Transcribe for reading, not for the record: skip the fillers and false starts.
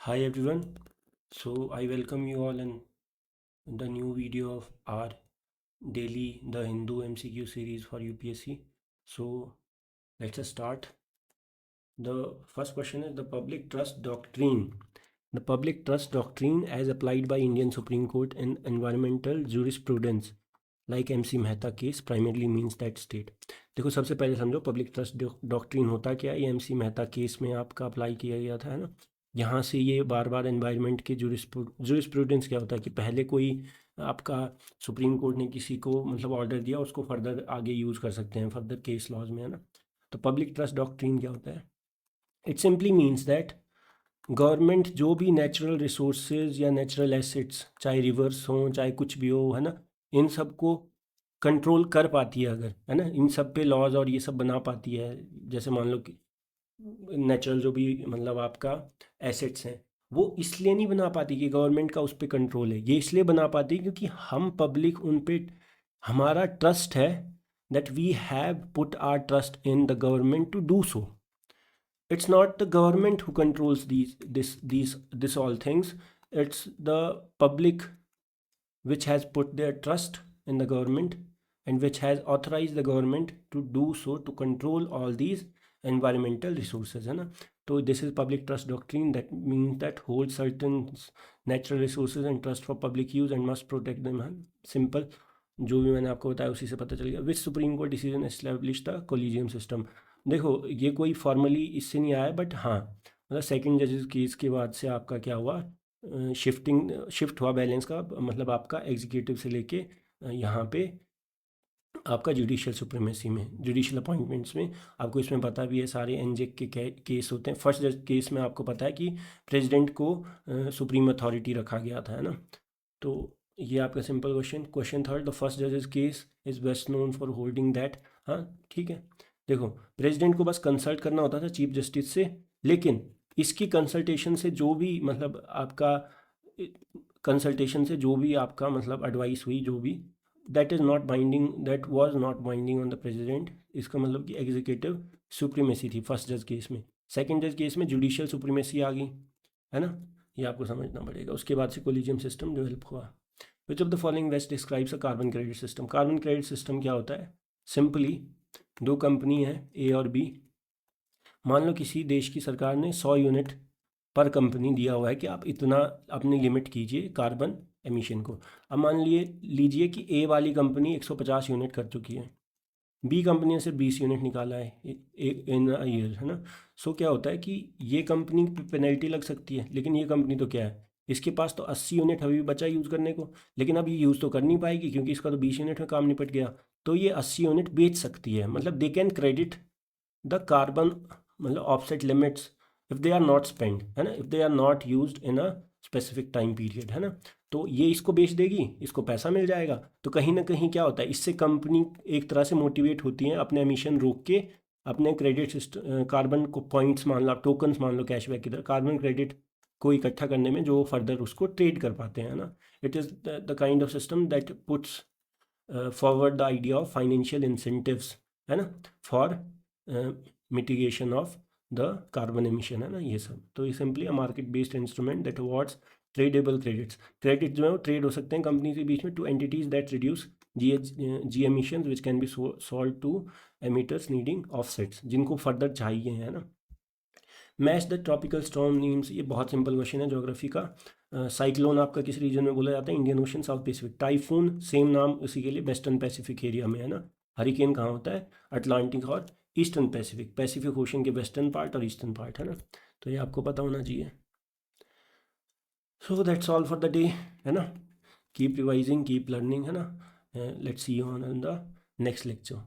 Hi everyone. So I welcome you all in the new video of our daily The Hindu MCQ series for UPSC. So let's just start. The first question is the public trust doctrine. The public trust doctrine as applied by Indian Supreme Court in environmental jurisprudence like MC Mehta case primarily means that state. देखो सबसे पहले समझो public trust doctrine होता क्या है। ये MC Mehta case में आपका अप्लाई किया गया था, है ना। यहाँ से ये बार बार एनवायरनमेंट के जुरिस्प्रूडेंस क्या होता है कि पहले कोई आपका सुप्रीम कोर्ट ने किसी को मतलब ऑर्डर दिया, उसको फर्दर आगे यूज़ कर सकते हैं फर्दर केस लॉज में, है ना। तो पब्लिक ट्रस्ट डॉक्ट्रिन क्या होता है? It simply means that government जो भी नेचुरल रिसोर्सेज या नेचुरल एसेट्स, चाहे रिवर्स हों चाहे कुछ भी हो, है ना, इन सब को कंट्रोल कर पाती है अगर, है ना, इन सब पे लॉज और ये सब बना पाती है। जैसे मान लो कि नेचुरल जो भी मतलब आपका एसेट्स हैं, वो इसलिए नहीं बना पाती कि गवर्नमेंट का उस पर कंट्रोल है, ये इसलिए बना पाती है क्योंकि हम पब्लिक उन पे हमारा ट्रस्ट है, that we have put our trust in the government to do so. It's not the government who controls this all things. It's the public which has put their trust in the government and which has authorized the government to do so, to control all these environmental resources, है ना। तो this is public trust doctrine, that means that holds certain natural resources and trust for public use and must protect them, है। Simple जो भी मैंने आपको बताया उसी से पता चल गया। Which Supreme Court decision establish the collegium system. देखो ये कोई फॉर्मली इससे नहीं आया, बट हाँ मतलब सेकंड जजेस केस के बाद से आपका क्या हुआ, शिफ्ट हुआ बैलेंस का, मतलब आपका एग्जीक्यूटिव से लेके यहाँ पे आपका जुडिशियल सुप्रीमेसी में, जुडिशियल अपॉइंटमेंट्स में। आपको इसमें पता भी है सारे एनजेक के केस होते हैं। फर्स्ट केस में आपको पता है कि प्रेसिडेंट को सुप्रीम अथॉरिटी रखा गया था, है ना। तो ये आपका simple question third, the first जजेस case is best known for holding that. हाँ ठीक है। देखो प्रेसिडेंट को बस कंसल्ट करना होता था चीफ जस्टिस से, लेकिन इसकी कंसल्टेशन से जो भी मतलब आपका कंसल्टेशन से जो भी आपका मतलब एडवाइस हुई, जो भी, that is not binding, that was not binding on the president. इसका मतलब कि एग्जीक्यूटिव सुप्रीमेसी थी फर्स्ट जज केस में। सेकंड जज केस में जुडिशियल सुप्रीमेसी आ गई, है ना। ये आपको समझना पड़ेगा। उसके बाद से कोलिजियम सिस्टम डेवलप हुआ। Which of the following best describes a carbon credit system. Carbon credit system क्या होता है? सिंपली दो कंपनी है ए और बी। मान लो किसी देश की सरकार ने 100 यूनिट पर कंपनी दिया हुआ है कि आप इतना अपनी लिमिट कीजिए कार्बन एमिशन को। अब मान लीजिए कि ए वाली कंपनी 150 यूनिट कर चुकी है, बी कंपनी ने सिर्फ 20 यूनिट निकाला है इन ईयर, है ना। सो क्या होता है कि ये कंपनी पे पेनल्टी लग सकती है, लेकिन ये कंपनी तो क्या है, इसके पास तो 80 यूनिट अभी भी बचा यूज़ करने को, लेकिन अब ये यूज़ तो कर नहीं पाएगी क्योंकि इसका तो 20 यूनिट में काम निपट गया। तो ये 80 यूनिट बेच सकती है, मतलब they can credit the carbon मतलब offset limits if they are not spend, है ना, if they are not used in a specific time period, है ना। तो ये इसको बेच देगी, इसको पैसा मिल जाएगा। तो कहीं ना कहीं क्या होता है, इससे कंपनी एक तरह से मोटिवेट होती है अपने एमिशन रोक के, अपने क्रेडिट सिस्टम कार्बन को पॉइंट्स मान लो, टोकन्स मान लो, कैशबैक की तरह कार्बन क्रेडिट को इकट्ठा करने में, जो फर्दर उसको ट्रेड कर पाते हैं, ना। It is the kind of system that puts forward the idea of financial incentives, है ना, for mitigation of the carbon emission, है ना। ये सब तो ये simply a market based instrument that awards tradable credits. Credit जो है वो ट्रेड हो सकते हैं कंपनी के बीच में two entities that reduce G emission which can be sold to emitters needing offsets, जिनको फर्दर चाहिए, है ना। Match the tropical storm names, ये बहुत सिंपल क्वेश्चन है ज्योग्राफी का। साइक्लोन आपका किस रीजन में बोला जाता है? Indian Ocean, South Pacific. Typhoon same नाम उसी के लिए, वेस्टर्न पैसिफिक एरिया में, है ना। हरिकेन कहाँ होता है? अटलांटिक और ईस्टर्न पैसिफिक, पैसिफिक ओशन के वेस्टर्न पार्ट और ईस्टर्न पार्ट, है ना। तो ये आपको पता होना चाहिए। So that's all for the day, है ना। कीप रिवाइजिंग, कीप लर्निंग, है ना। Let's see you on the next lecture.